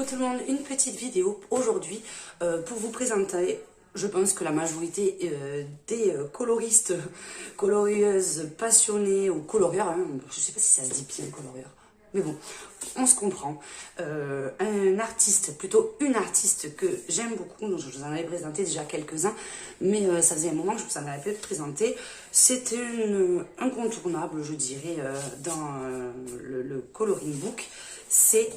Coucou tout le monde, une petite vidéo aujourd'hui pour vous présenter, je pense que la majorité des coloristes, colorieuses, passionnés ou colorieurs, hein, je sais pas si ça se dit bien colorieur, mais bon, on se comprend. Un artiste, plutôt une artiste que j'aime beaucoup, donc je vous en avais présenté déjà quelques-uns, mais ça faisait un moment que je vous en avais présenté. C'était une incontournable, je dirais, dans le coloring book, c'est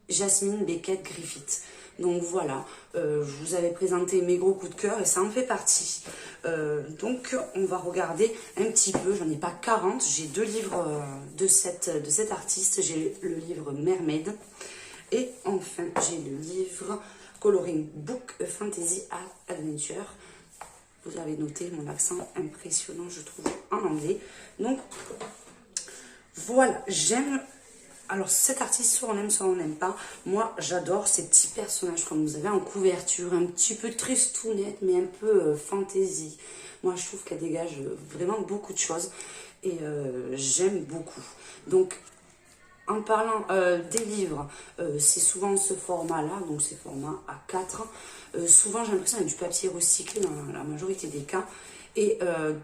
Jasmine Beckett Griffith. Donc voilà, je vous avais présenté mes gros coups de cœur et ça en fait partie. Donc on va regarder un petit peu, j'en ai pas 40, j'ai deux livres de cette artiste, j'ai le livre Mermaid et enfin j'ai le livre Coloring Book Fantasy Adventure. Vous avez noté mon accent impressionnant, je trouve, en anglais. Donc voilà, j'aime. Alors, cet artiste, soit on aime, soit on n'aime pas. Moi, j'adore ces petits personnages, comme vous avez en couverture, un petit peu tristounette, mais un peu fantasy. Moi, je trouve qu'elle dégage vraiment beaucoup de choses et j'aime beaucoup. Donc, en parlant des livres, c'est souvent ce format-là, donc c'est format A4. Souvent, j'ai l'impression qu'il y a du papier recyclé dans la majorité des cas et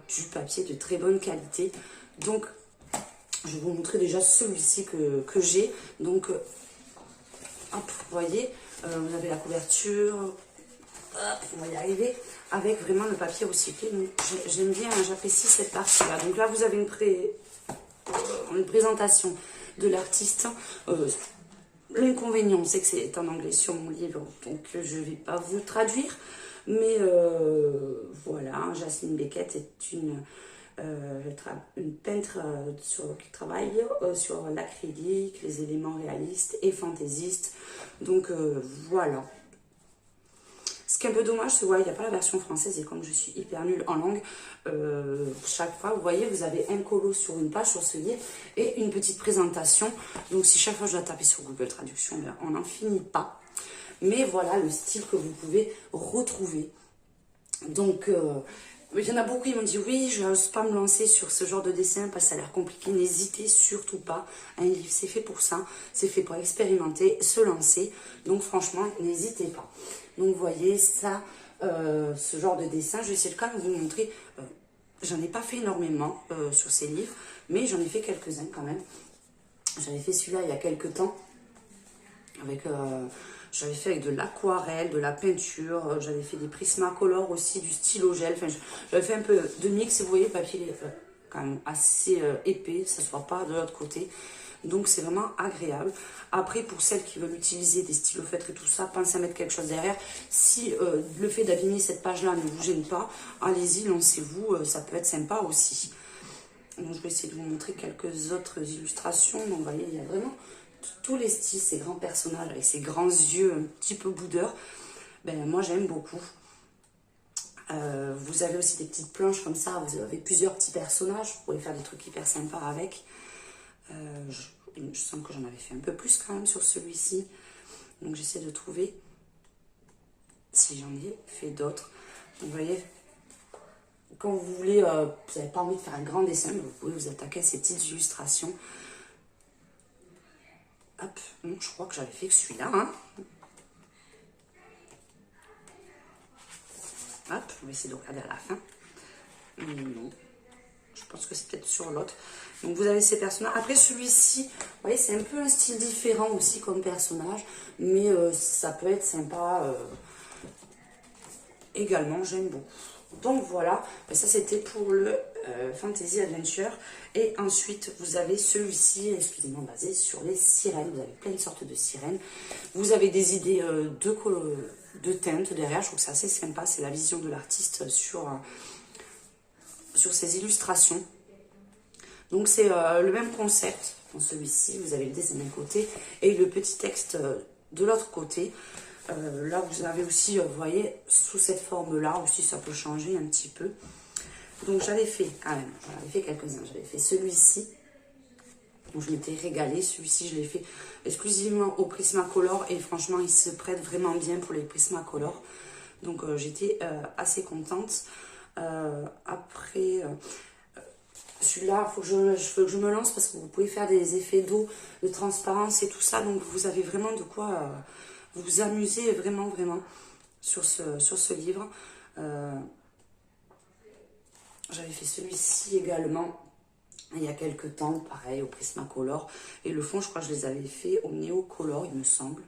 du papier de très bonne qualité. Donc, je vais vous montrer déjà celui-ci que j'ai. Donc, hop, vous voyez, vous avez la couverture. Hop, on va y arriver. Avec vraiment le papier recyclé. Donc, j'aime bien, j'apprécie cette partie-là. Donc là, vous avez une présentation de l'artiste. L'inconvénient, c'est que c'est en anglais sur mon livre. Donc, je ne vais pas vous traduire. Mais voilà, Jasmine Beckett est une peintre qui travaille sur l'acrylique, les éléments réalistes et fantaisistes. Donc voilà. Ce qui est un peu dommage, c'est qu'il n'y a pas la version française et comme je suis hyper nulle en langue, chaque fois, vous voyez, vous avez un colo sur une page, sur ce livre, et une petite présentation. Donc si chaque fois je dois taper sur Google Traduction, on n'en finit pas. Mais voilà le style que vous pouvez retrouver. Donc il y en a beaucoup qui m'ont dit oui, je n'ose pas me lancer sur ce genre de dessin parce que ça a l'air compliqué. N'hésitez surtout pas. Un livre, c'est fait pour ça. C'est fait pour expérimenter, se lancer. Donc franchement, n'hésitez pas. Donc vous voyez ça, ce genre de dessin. Je vais essayer de quand même vous montrer. J'en ai pas fait énormément sur ces livres, mais j'en ai fait quelques-uns quand même. J'avais fait celui-là il y a quelques temps. J'avais fait avec de l'aquarelle, de la peinture, j'avais fait des Prismacolor aussi, du stylo gel. Enfin, j'avais fait un peu de mix et vous voyez, le papier est quand même assez épais, ça ne soit pas de l'autre côté. Donc c'est vraiment agréable. Après, pour celles qui veulent utiliser des stylos feutres et tout ça, pensez à mettre quelque chose derrière. Si le fait d'abîmer cette page-là ne vous gêne pas, allez-y, lancez-vous, ça peut être sympa aussi. Donc je vais essayer de vous montrer quelques autres illustrations. Donc vous voyez, il y a vraiment tous les styles, ces grands personnages avec ces grands yeux un petit peu boudeurs, ben moi j'aime beaucoup. Vous avez aussi des petites planches comme ça, vous avez plusieurs petits personnages, vous pouvez faire des trucs hyper sympas avec. Je sens que j'en avais fait un peu plus quand même sur celui-ci, donc j'essaie de trouver si j'en ai fait d'autres. Vous voyez, quand vous voulez, vous n'avez pas envie de faire un grand dessin, mais vous pouvez vous attaquer à ces petites illustrations. Hop, donc je crois que j'avais fait que celui-là. Hein. Hop, on va essayer de regarder à la fin. Non, je pense que c'est peut-être sur l'autre. Donc vous avez ces personnages. Après celui-ci, vous voyez, c'est un peu un style différent aussi comme personnage. Mais ça peut être sympa également, j'aime beaucoup. Donc voilà, ça c'était pour le Fantasy Adventure. Et ensuite, vous avez celui-ci, excusez-moi, basé sur les sirènes. Vous avez plein de sortes de sirènes. Vous avez des idées de teintes derrière. Je trouve que c'est assez sympa. C'est la vision de l'artiste sur ces illustrations. Donc c'est le même concept dans celui-ci. Vous avez le dessin d'un côté et le petit texte de l'autre côté. Là, vous avez aussi, vous voyez, sous cette forme-là aussi, ça peut changer un petit peu. Donc, j'avais fait quand même, j'en avais fait quelques-uns. J'avais fait celui-ci, donc je m'étais régalée. Celui-ci, je l'ai fait exclusivement au Prismacolor et franchement, il se prête vraiment bien pour les Prismacolor. Donc, j'étais assez contente. Après, Celui-là, il faut que je me lance parce que vous pouvez faire des effets d'eau, de transparence et tout ça. Donc vous avez vraiment de quoi vous amuser vraiment, vraiment sur ce livre. J'avais fait celui-ci également il y a quelques temps, pareil, au Prismacolor. Et le fond, je crois que je les avais fait au Neocolor, il me semble.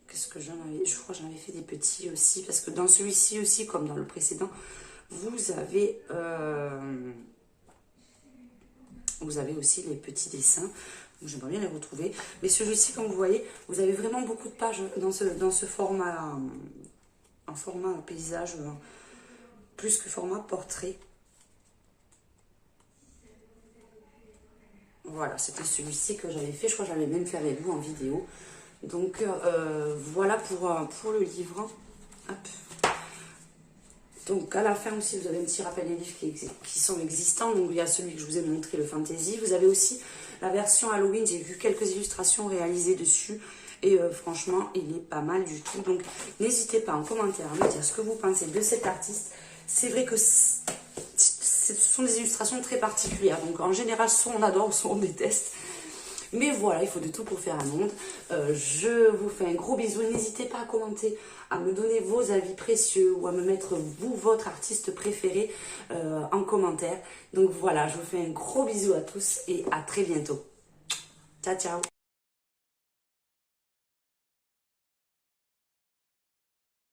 Qu'est-ce que j'en avais? Je crois que j'en avais fait des petits aussi, parce que dans celui-ci aussi, comme dans le précédent, vous avez aussi les petits dessins. J'aimerais bien les retrouver. Mais celui-ci, comme vous voyez, vous avez vraiment beaucoup de pages dans ce format, en format paysage, plus que format portrait. Voilà, c'était celui-ci que j'avais fait. Je crois que j'avais même fait avec vous en vidéo. Donc, voilà pour le livre. Hop. Donc, à la fin aussi, vous avez un petit rappel des livres qui sont existants. Donc, il y a celui que je vous ai montré, le fantasy. Vous avez aussi la version Halloween. J'ai vu quelques illustrations réalisées dessus. Et franchement, il est pas mal du tout. Donc, n'hésitez pas en commentaire à me dire ce que vous pensez de cet artiste. C'est vrai que ce sont des illustrations très particulières. Donc, en général, soit on adore, soit on déteste. Mais voilà, il faut de tout pour faire un monde. Je vous fais un gros bisou. N'hésitez pas à commenter, à me donner vos avis précieux ou à me mettre, vous, votre artiste préféré en commentaire. Donc voilà, je vous fais un gros bisou à tous et à très bientôt. Ciao, ciao.